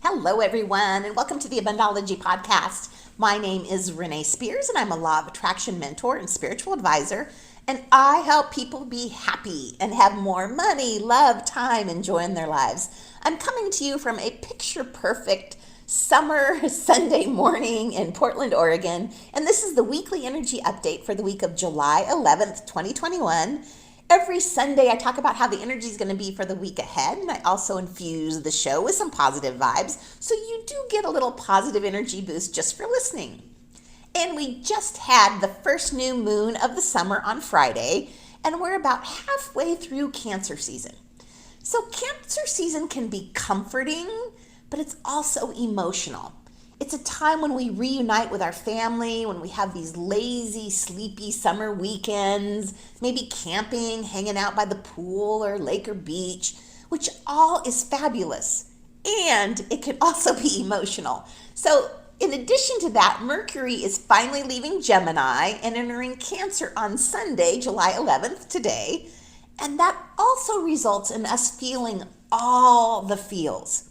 Hello, everyone, and welcome to the Abundology podcast. My name is Renee Spears, and I'm a law of attraction mentor and spiritual advisor, and I help people be happy and have more money, love, time, and joy in their lives. I'm coming to you from a picture-perfect summer Sunday morning in Portland, Oregon, and this is the weekly energy update for the week of July 11th, 2021. Every Sunday, I talk about how the energy is going to be for the week ahead, and I also infuse the show with some positive vibes, so you do get a little positive energy boost just for listening. And we just had the first new moon of the summer on Friday, and we're about halfway through Cancer season. So Cancer season can be comforting, but it's also emotional. It's a time when we reunite with our family, when we have these lazy, sleepy summer weekends, maybe camping, hanging out by the pool or lake or beach, which all is fabulous. And it can also be emotional. So in addition to that, Mercury is finally leaving Gemini and entering Cancer on Sunday, July 11th, today. And that also results in us feeling all the feels.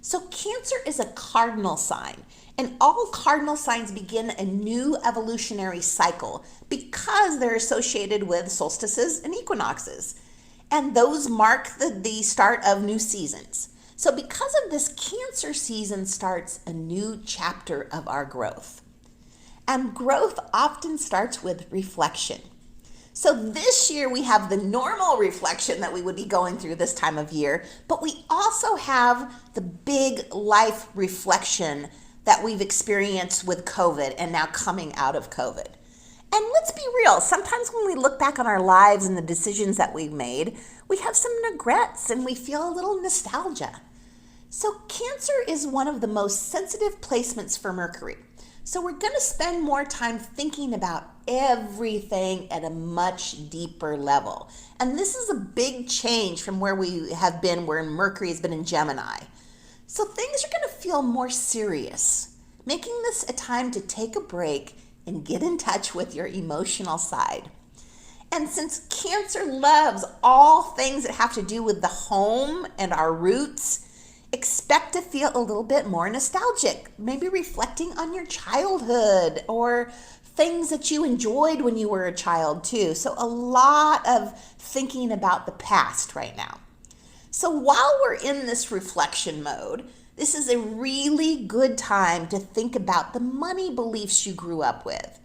So Cancer is a cardinal sign, and all cardinal signs begin a new evolutionary cycle because they're associated with solstices and equinoxes, and those mark the start of new seasons. So because of this, Cancer season starts a new chapter of our growth. And growth often starts with reflection. So this year we have the normal reflection that we would be going through this time of year, but we also have the big life reflection that we've experienced with COVID and now coming out of COVID. And let's be real, sometimes when we look back on our lives and the decisions that we've made, we have some regrets and we feel a little nostalgia. So Cancer is one of the most sensitive placements for Mercury. So we're going to spend more time thinking about everything at a much deeper level. And this is a big change from where we have been, where Mercury has been in Gemini. So things are going to feel more serious, making this a time to take a break and get in touch with your emotional side. And since Cancer loves all things that have to do with the home and our roots, expect to feel a little bit more nostalgic, maybe reflecting on your childhood or things that you enjoyed when you were a child too. So a lot of thinking about the past right now. So while we're in this reflection mode, this is a really good time to think about the money beliefs you grew up with.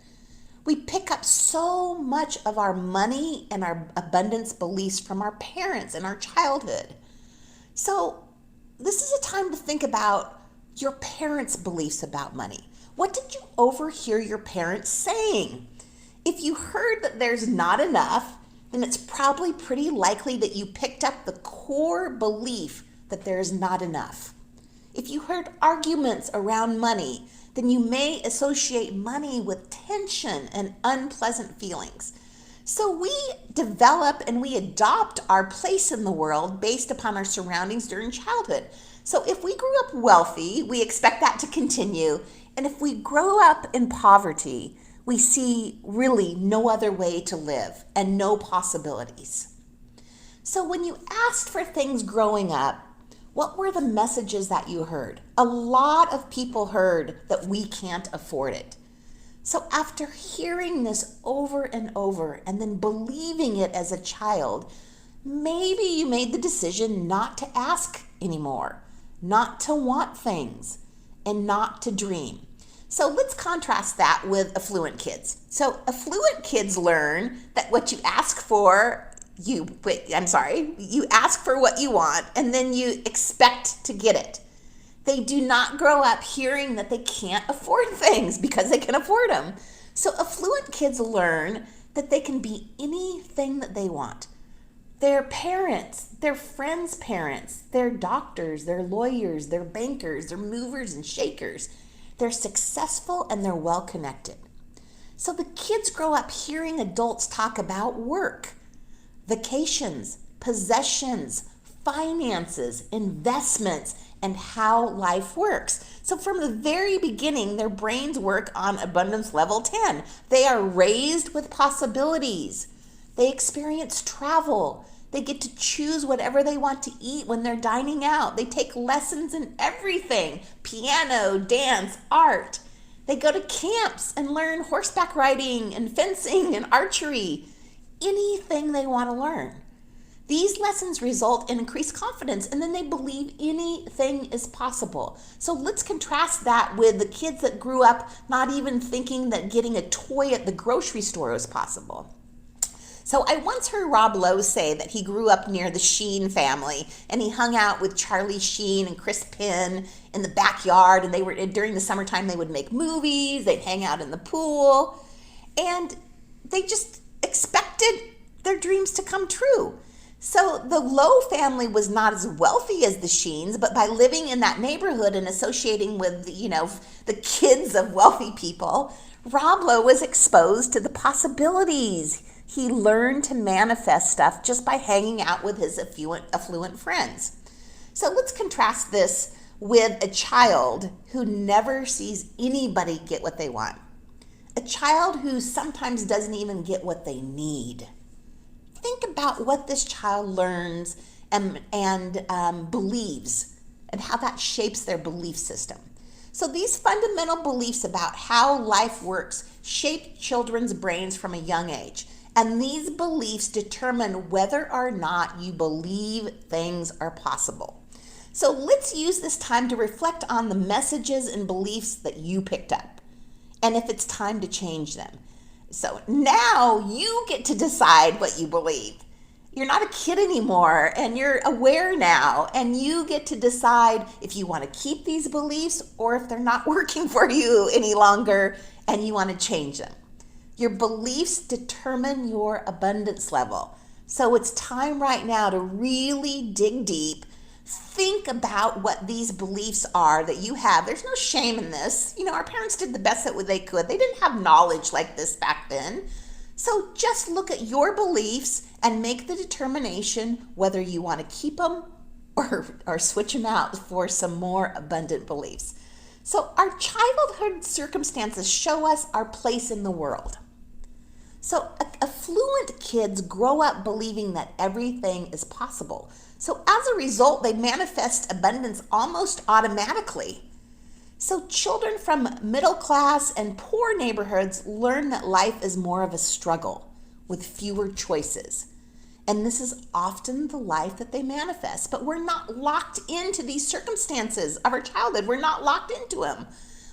We pick up so much of our money and our abundance beliefs from our parents in our childhood. So this is a time to think about your parents' beliefs about money. What did you overhear your parents saying? If you heard that there's not enough, then it's probably pretty likely that you picked up the core belief that there's not enough. If you heard arguments around money, then you may associate money with tension and unpleasant feelings. So we develop and we adopt our place in the world based upon our surroundings during childhood. So if we grew up wealthy, we expect that to continue. And if we grow up in poverty, we see really no other way to live and no possibilities. So when you asked for things growing up, what were the messages that you heard? A lot of people heard that we can't afford it. So after hearing this over and over and then believing it as a child, maybe you made the decision not to ask anymore, not to want things, and not to dream. So let's contrast that with affluent kids. So affluent kids learn that what you ask for, you ask for what you want and then you expect to get it. They do not grow up hearing that they can't afford things because they can afford them. So affluent kids learn that they can be anything that they want. Their parents, their friends' parents, their doctors, their lawyers, their bankers, their movers and shakers. They're successful and they're well connected. So the kids grow up hearing adults talk about work, vacations, possessions, finances, investments, and how life works. So from the very beginning, their brains work on abundance level 10. They are raised with possibilities. They experience travel, They get to choose whatever they want to eat when they're dining out. They take lessons in everything: piano, dance, art. They go to camps and learn horseback riding and fencing and archery. Anything they want to learn. These lessons result in increased confidence, and then they believe anything is possible. So let's contrast that with the kids that grew up not even thinking that getting a toy at the grocery store was possible. So I once heard Rob Lowe say that he grew up near the Sheen family, and he hung out with Charlie Sheen and Chris Penn in the backyard, and they were, during the summertime, they would make movies, they'd hang out in the pool, and they just expected their dreams to come true. So the Lowe family was not as wealthy as the Sheens, but by living in that neighborhood and associating with, the kids of wealthy people, Rob Lowe was exposed to the possibilities. He learned to manifest stuff just by hanging out with his affluent friends. So let's contrast this with a child who never sees anybody get what they want. A child who sometimes doesn't even get what they need. Think about what this child learns and believes, and how that shapes their belief system. So these fundamental beliefs about how life works shape children's brains from a young age. And these beliefs determine whether or not you believe things are possible. So let's use this time to reflect on the messages and beliefs that you picked up, and if it's time to change them. So now you get to decide what you believe. You're not a kid anymore, and you're aware now, and you get to decide if you want to keep these beliefs or if they're not working for you any longer and you want to change them. Your beliefs determine your abundance level. So it's time right now to really dig deep. Think about what these beliefs are that you have. There's no shame in this. Our parents did the best that they could. They didn't have knowledge like this back then. So just look at your beliefs and make the determination whether you want to keep them or switch them out for some more abundant beliefs. So our childhood circumstances show us our place in the world. So affluent kids grow up believing that everything is possible. So as a result, they manifest abundance almost automatically. So children from middle class and poor neighborhoods learn that life is more of a struggle with fewer choices. And this is often the life that they manifest. But we're not locked into these circumstances of our childhood. We're not locked into them.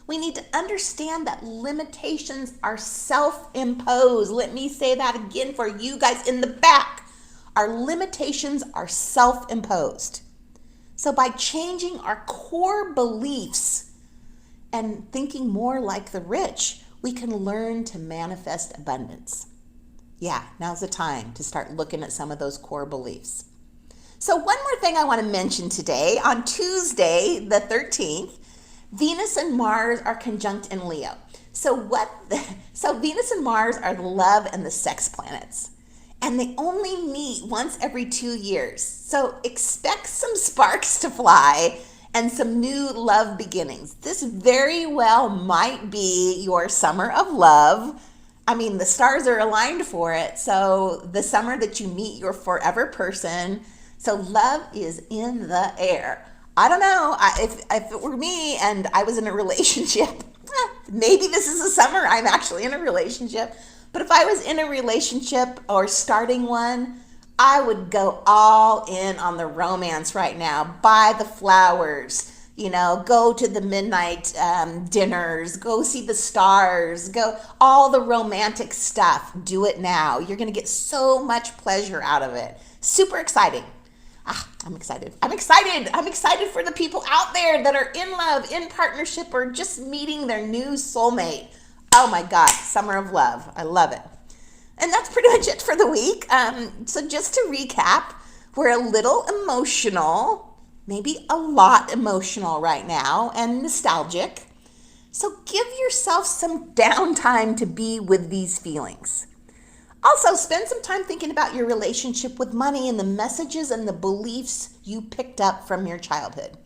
We need to understand that limitations are self-imposed. Let me say that again for you guys in the back. Our limitations are self-imposed. So by changing our core beliefs and thinking more like the rich, we can learn to manifest abundance. Yeah, now's the time to start looking at some of those core beliefs. So one more thing I want to mention today. On Tuesday, the 13th, Venus and Mars are conjunct in Leo. So Venus and Mars are the love and the sex planets. And they only meet once every 2 years. So expect some sparks to fly and some new love beginnings. This very well might be your summer of love. I mean, the stars are aligned for it. So the summer that you meet your forever person. So love is in the air. I don't know, if it were me and I was in a relationship, maybe this is the summer I'm actually in a relationship. But if I was in a relationship or starting one, I would go all in on the romance right now. Buy the flowers, go to the midnight dinners, go see the stars, go all the romantic stuff. Do it now. You're going to get so much pleasure out of it. Super exciting. I'm excited. I'm excited for the people out there that are in love, in partnership, or just meeting their new soulmate. Oh my God, summer of love. I love it. And that's pretty much it for the week. So just to recap, we're a little emotional, maybe a lot emotional right now, and nostalgic. So give yourself some downtime to be with these feelings. Also, spend some time thinking about your relationship with money and the messages and the beliefs you picked up from your childhood.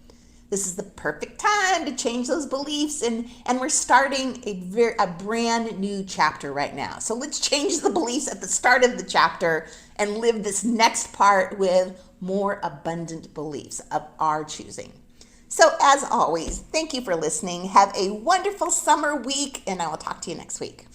This is the perfect time to change those beliefs, and we're starting a brand new chapter right now. So let's change the beliefs at the start of the chapter and live this next part with more abundant beliefs of our choosing. So as always, thank you for listening. Have a wonderful summer week, and I will talk to you next week.